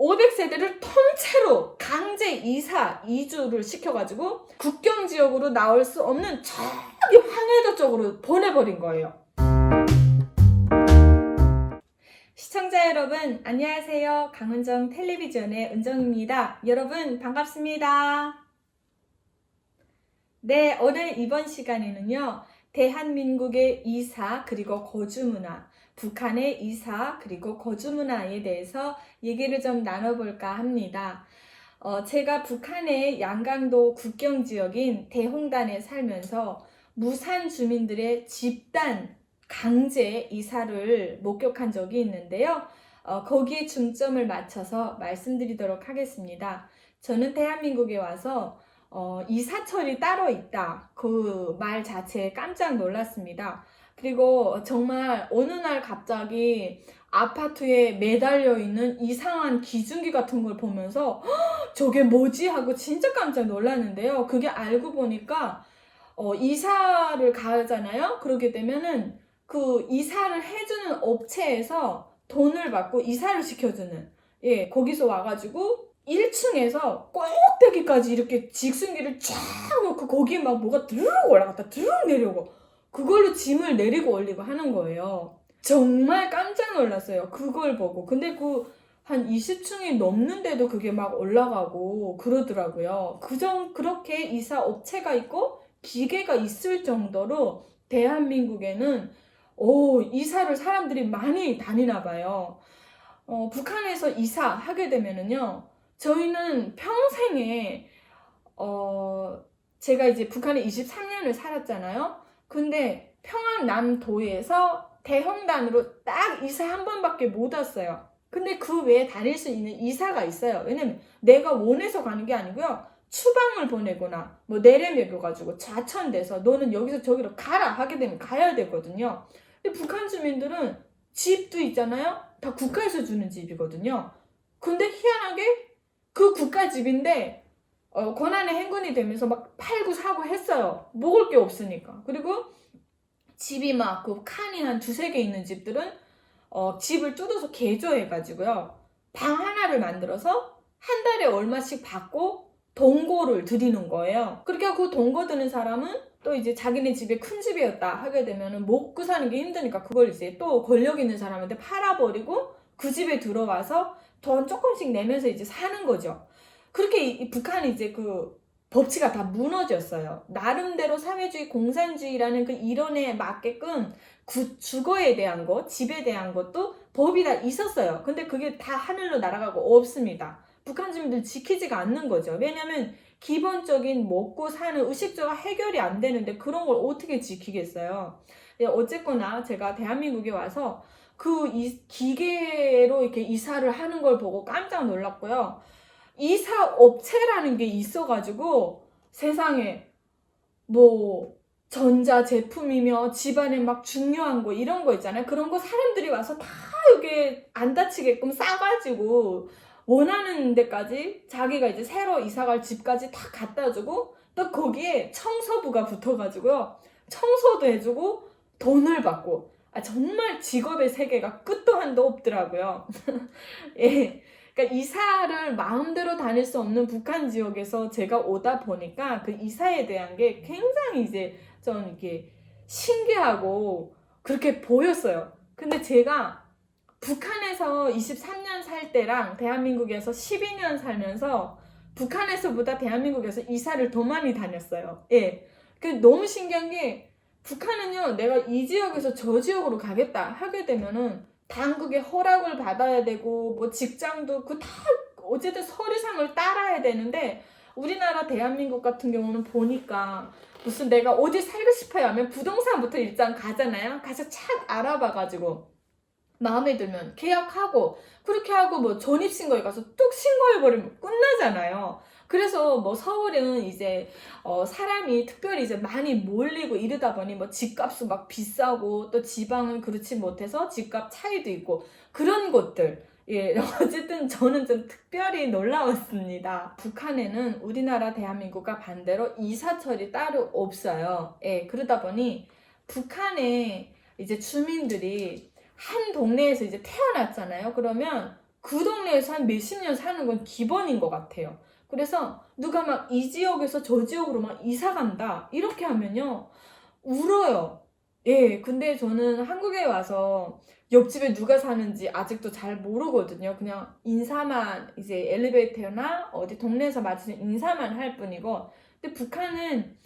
500세대를 통째로 강제 이주를 시켜가지고 국경 지역으로 나올 수 없는 저기 황해도 쪽으로 보내버린 거예요. 시청자 여러분 안녕하세요. 강은정 텔레비전의 은정입니다. 여러분 반갑습니다. 네, 오늘 이번 시간에는요. 대한민국의 이사 그리고 거주문화, 북한의 이사 그리고 거주문화에 대해서 얘기를 좀 나눠볼까 합니다. 제가 북한의 양강도 국경지역인 대홍단에 살면서 무산 주민들의 집단 강제 이사를 목격한 적이 있는데요. 거기에 중점을 맞춰서 말씀드리도록 하겠습니다. 저는 대한민국에 와서 이사철이 따로 있다. 그 말 자체에 깜짝 놀랐습니다. 그리고 정말 어느 날 갑자기 아파트에 매달려 있는 이상한 기중기 같은 걸 보면서 저게 뭐지? 하고 진짜 깜짝 놀랐는데요. 그게 알고 보니까 이사를 가잖아요. 그러게 되면은 그 이사를 해주는 업체에서 돈을 받고 이사를 시켜주는, 거기서 와가지고 1층에서 꼭대기까지 이렇게 직승기를 쫙 놓고 거기에 막 뭐가 드르륵 올라갔다 드르륵 내려오고 그걸로 짐을 내리고 올리고 하는 거예요. 정말 깜짝 놀랐어요. 그걸 보고. 근데 한 20층이 넘는데도 그게 막 올라가고 그러더라고요. 그렇게 이사 업체가 있고 기계가 있을 정도로 대한민국에는 이사를 사람들이 많이 다니나 봐요. 북한에서 이사하게 되면은요, 저희는 평생에, 제가 이제 북한에 23년을 살았잖아요. 근데 평안남도에서 대홍단으로 딱 이사 한 번밖에 못 왔어요. 근데 그 외에 다닐 수 있는 이사가 있어요. 왜냐면 내가 원해서 가는 게 아니고요. 추방을 보내거나 뭐 내려매겨가지고 좌천돼서 너는 여기서 저기로 가라 하게 되면 가야 되거든요. 근데 북한 주민들은 집도 있잖아요. 다 국가에서 주는 집이거든요. 근데 희한하게 그 국가 집인데 고난의 행군이 되면서 막 팔고 사고 했어요. 먹을 게 없으니까. 그리고 집이 막 그 칸이 한 두세 개 있는 집들은 집을 뜯어서 개조해가지고요. 방 하나를 만들어서 한 달에 얼마씩 받고 동거를 드리는 거예요. 그렇게 그 동거 드는 사람은 또 이제 자기네 집에 큰 집이었다 하게 되면은 먹고 사는 게 힘드니까 그걸 이제 또 권력 있는 사람한테 팔아버리고 그 집에 들어와서 돈 조금씩 내면서 이제 사는 거죠. 그렇게 북한이 이제 그 법치가 다 무너졌어요. 나름대로 사회주의 공산주의라는 그 이론에 맞게끔 주거에 대한 것, 집에 대한 것도 법이 다 있었어요. 근데 그게 다 하늘로 날아가고 없습니다. 북한 주민들 지키지가 않는 거죠. 왜냐면 기본적인 먹고 사는 의식주가 해결이 안 되는데 그런 걸 어떻게 지키겠어요. 어쨌거나 제가 대한민국에 와서 기계로 이렇게 이사를 하는 걸 보고 깜짝 놀랐고요. 이사 업체라는 게 있어가지고 세상에 뭐 전자 제품이며 집안에 막 중요한 거 이런 거 있잖아요. 그런 거 사람들이 와서 다 이게 안 다치게끔 싸가지고 원하는 데까지 자기가 이제 새로 이사갈 집까지 다 갖다 주고 또 거기에 청소부가 붙어가지고요. 청소도 해주고 돈을 받고 정말 직업의 세계가 끝도 한도 없더라고요. 예. 그러니까 이사를 마음대로 다닐 수 없는 북한 지역에서 제가 오다 보니까 그 이사에 대한 게 굉장히 이제 좀 이렇게 신기하고 그렇게 보였어요. 근데 제가 북한에서 23년 살 때랑 대한민국에서 12년 살면서 북한에서보다 대한민국에서 이사를 더 많이 다녔어요. 예. 너무 신기한 게 북한은요, 내가 이 지역에서 저 지역으로 가겠다 하게 되면은 당국의 허락을 받아야 되고 뭐 직장도 다 어쨌든 서류상을 따라야 되는데 우리나라 대한민국 같은 경우는 보니까 무슨 내가 어디 살고 싶어요 하면 부동산부터 일단 가잖아요. 가서 착 알아봐가지고 마음에 들면 계약하고 그렇게 하고 뭐 전입신고에 가서 뚝 신고해버리면 끝나잖아요. 그래서 뭐 서울은 이제 사람이 특별히 이제 많이 몰리고 이러다 보니 뭐 집값도 막 비싸고 또 지방은 그렇지 못해서 집값 차이도 있고 그런 것들. 예, 어쨌든 저는 좀 특별히 놀라웠습니다. 북한에는 우리나라 대한민국과 반대로 이사철이 따로 없어요. 예, 그러다 보니 북한에 이제 주민들이 한 동네에서 이제 태어났잖아요. 그러면 그 동네에서 한 몇십 년 사는 건 기본인 것 같아요. 그래서 누가 막 이 지역에서 저 지역으로 막 이사 간다 이렇게 하면요 울어요. 예, 근데 저는 한국에 와서 옆집에 누가 사는지 아직도 잘 모르거든요. 그냥 인사만 이제 엘리베이터나 어디 동네에서 마주치는 인사만 할 뿐이고. 근데 북한은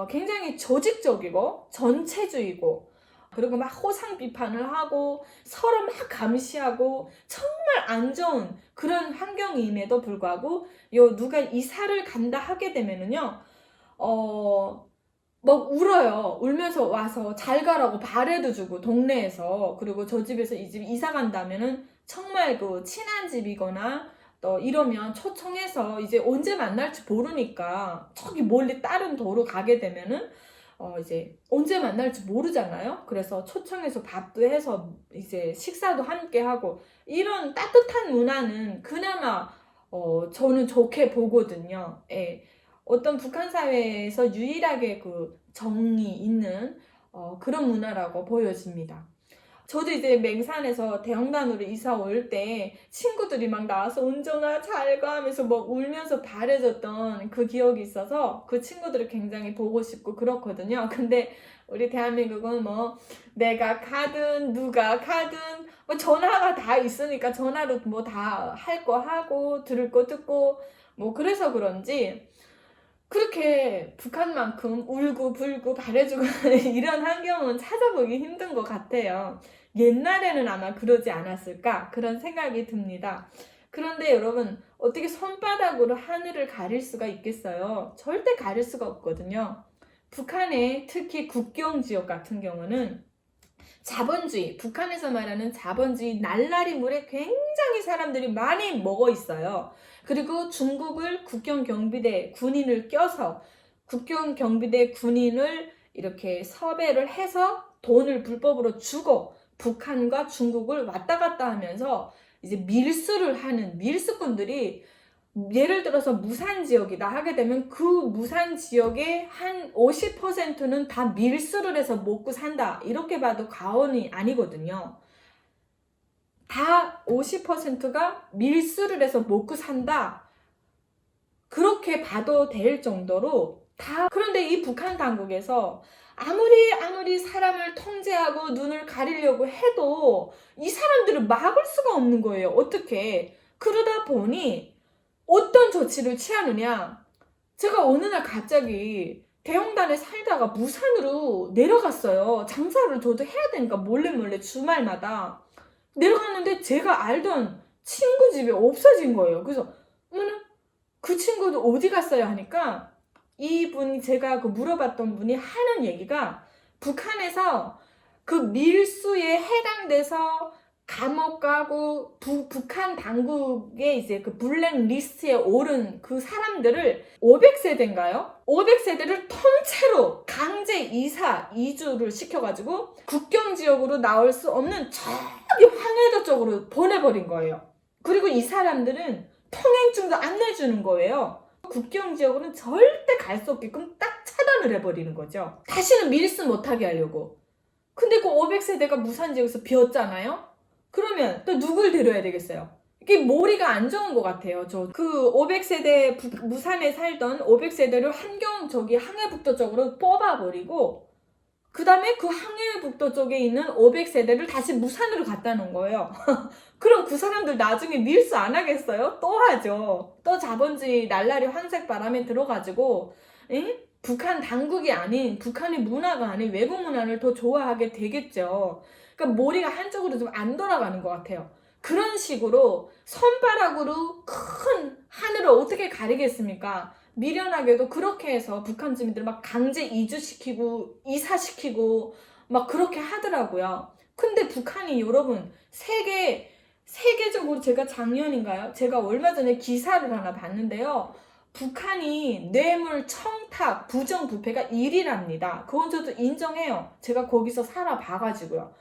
굉장히 조직적이고 전체주의고, 그리고 막 호상 비판을 하고 서로 막 감시하고 정말 안 좋은 그런 환경임에도 불구하고 누가 이사를 간다 하게 되면은요 막 울어요. 울면서 와서 잘 가라고 발에도 주고 동네에서. 그리고 저 집에서 이 집 이사 간다면은 정말 그 친한 집이거나 또 이러면 초청해서 이제 언제 만날지 모르니까 저기 멀리 다른 도로 가게 되면은 이제 언제 만날지 모르잖아요. 그래서 초청해서 밥도 해서 이제 식사도 함께 하고 이런 따뜻한 문화는 그나마 저는 좋게 보거든요. 예. 어떤 북한 사회에서 유일하게 그 정이 있는 그런 문화라고 보여집니다. 저도 이제 맹산에서 대형단으로 이사 올 때 친구들이 막 나와서 은정아 잘 가 하면서 막 울면서 바래줬던 그 기억이 있어서 그 친구들을 굉장히 보고 싶고 그렇거든요. 근데 우리 대한민국은 뭐 내가 가든 누가 가든 뭐 전화가 다 있으니까 전화로 뭐 다 할 거 하고 들을 거 듣고 뭐 그래서 그런지 그렇게 북한만큼 울고 불고 바래주고 이런 환경은 찾아보기 힘든 것 같아요. 옛날에는 아마 그러지 않았을까 그런 생각이 듭니다. 그런데 여러분 어떻게 손바닥으로 하늘을 가릴 수가 있겠어요? 절대 가릴 수가 없거든요. 북한의 특히 국경 지역 같은 경우는 자본주의, 북한에서 말하는 자본주의 날라리 물에 굉장히 사람들이 많이 먹어 있어요. 그리고 중국을 국경 경비대 군인을 껴서 국경 경비대 군인을 이렇게 섭외를 해서 돈을 불법으로 주고 북한과 중국을 왔다 갔다 하면서 이제 밀수를 하는 밀수꾼들이 예를 들어서 무산 지역이다 하게 되면 그 무산 지역의 한 50%는 다 밀수를 해서 먹고 산다 이렇게 봐도 과언이 아니거든요. 다 50%가 밀수를 해서 먹고 산다 그렇게 봐도 될 정도로 다. 그런데 이 북한 당국에서 아무리 사람을 통제하고 눈을 가리려고 해도 이 사람들을 막을 수가 없는 거예요. 어떻게? 그러다 보니 어떤 조치를 취하느냐? 제가 어느 날 갑자기 대형단에 살다가 무산으로 내려갔어요. 장사를 저도 해야 되니까 몰래 주말마다 내려갔는데 제가 알던 친구 집이 없어진 거예요. 그래서 그 친구도 어디 갔어요 하니까 이분이 제가 그 물어봤던 분이 하는 얘기가 북한에서 그 밀수에 해당돼서 감옥 가고 북한 당국의 이제 그 블랙리스트에 오른 그 사람들을 500세대인가요? 500세대를 통째로 강제 이주를 시켜가지고 국경 지역으로 나올 수 없는 저기 황해도 쪽으로 보내버린 거예요. 그리고 이 사람들은 통행증도 안 내주는 거예요. 국경 지역으로는 절대 갈 수 없게끔 딱 차단을 해버리는 거죠. 다시는 밀수 못하게 하려고. 근데 그 500세대가 무산 지역에서 비었잖아요? 그러면 또 누굴 데려야 되겠어요? 이게 머리가 안 좋은 것 같아요. 저 그 500세대 무산에 살던 500세대를 항해북도 쪽으로 뽑아버리고 그 다음에 그 항해북도 쪽에 있는 500세대를 다시 무산으로 갖다 놓은 거예요. 그럼 그 사람들 나중에 밀수 안 하겠어요? 또 하죠. 또 자본주의 날라리 황색 바람에 들어가지고 북한 당국이 아닌 북한의 문화가 아닌 외국 문화를 더 좋아하게 되겠죠. 그러니까 머리가 한쪽으로 좀 안 돌아가는 것 같아요. 그런 식으로 손바닥으로 큰 하늘을 어떻게 가리겠습니까? 미련하게도 그렇게 해서 북한 주민들 막 강제 이주시키고 이사시키고 막 그렇게 하더라고요. 근데 북한이 여러분 세계적으로 제가 작년인가요? 제가 얼마 전에 기사를 하나 봤는데요. 북한이 뇌물 청탁 부정부패가 1위랍니다. 그건 저도 인정해요. 제가 거기서 살아봐가지고요.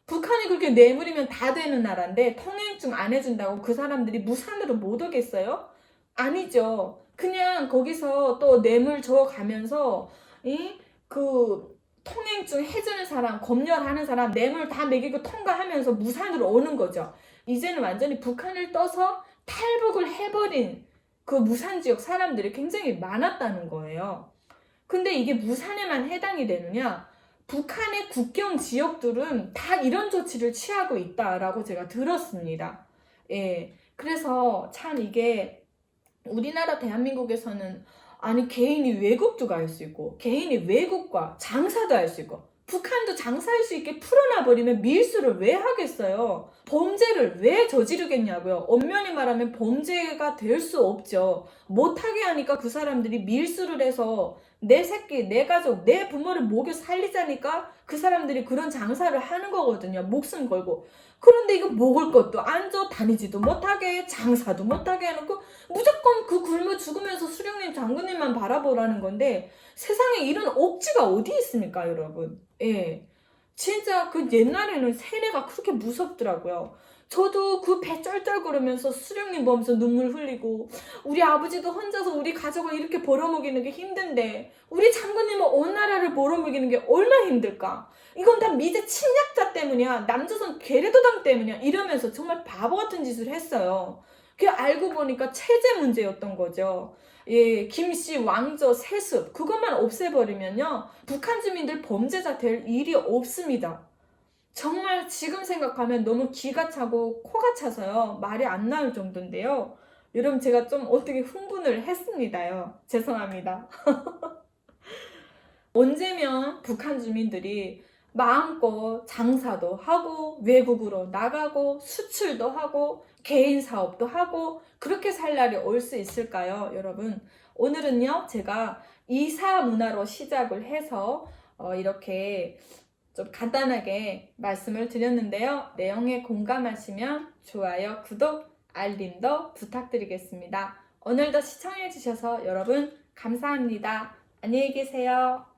북한이 그렇게 뇌물이면 다 되는 나라인데 통행증 안 해준다고 그 사람들이 무산으로 못 오겠어요? 아니죠. 그냥 거기서 또 뇌물 줘가면서 그 통행증 해주는 사람, 검열하는 사람 뇌물 다 매기고 통과하면서 무산으로 오는 거죠. 이제는 완전히 북한을 떠서 탈북을 해버린 그 무산 지역 사람들이 굉장히 많았다는 거예요. 근데 이게 무산에만 해당이 되느냐? 북한의 국경 지역들은 다 이런 조치를 취하고 있다라고 제가 들었습니다. 예. 그래서 참 이게 우리나라 대한민국에서는 아니 개인이 외국도 갈 수 있고 개인이 외국과 장사도 할 수 있고 북한도 장사할 수 있게 풀어놔버리면 밀수를 왜 하겠어요? 범죄를 왜 저지르겠냐고요? 엄연히 말하면 범죄가 될 수 없죠. 못하게 하니까 그 사람들이 밀수를 해서 내 새끼, 내 가족, 내 부모를 먹여 살리자니까 그 사람들이 그런 장사를 하는 거거든요. 목숨 걸고. 그런데 이거 먹을 것도 안 줘, 다니지도 못하게, 장사도 못하게 해놓고 무조건 그 굶어 죽으면서 수령님, 장군님만 바라보라는 건데 세상에 이런 억지가 어디 있습니까, 여러분? 예. 진짜 그 옛날에는 세뇌가 그렇게 무섭더라고요. 저도 그 배 쩔쩔거리면서 수령님 보면서 눈물 흘리고 우리 아버지도 혼자서 우리 가족을 이렇게 벌어먹이는 게 힘든데 우리 장군님은 온 나라를 벌어먹이는 게 얼마나 힘들까? 이건 다 미제 침략자 때문이야. 남조선 괴뢰도당 때문이야. 이러면서 정말 바보 같은 짓을 했어요. 그 알고 보니까 체제 문제였던 거죠. 예, 김씨, 왕저, 세습 그것만 없애버리면요 북한 주민들 범죄자 될 일이 없습니다. 정말 지금 생각하면 너무 기가 차고 코가 차서요 말이 안 나올 정도인데요. 여러분 제가 좀 어떻게 흥분을 했습니다요. 죄송합니다. 언제면 북한 주민들이 마음껏 장사도 하고 외국으로 나가고 수출도 하고 개인 사업도 하고 그렇게 살 날이 올 수 있을까요, 여러분? 오늘은요 제가 이사 문화로 시작을 해서 이렇게 좀 간단하게 말씀을 드렸는데요. 내용에 공감하시면 좋아요, 구독, 알림도 부탁드리겠습니다. 오늘도 시청해주셔서 여러분 감사합니다. 안녕히 계세요.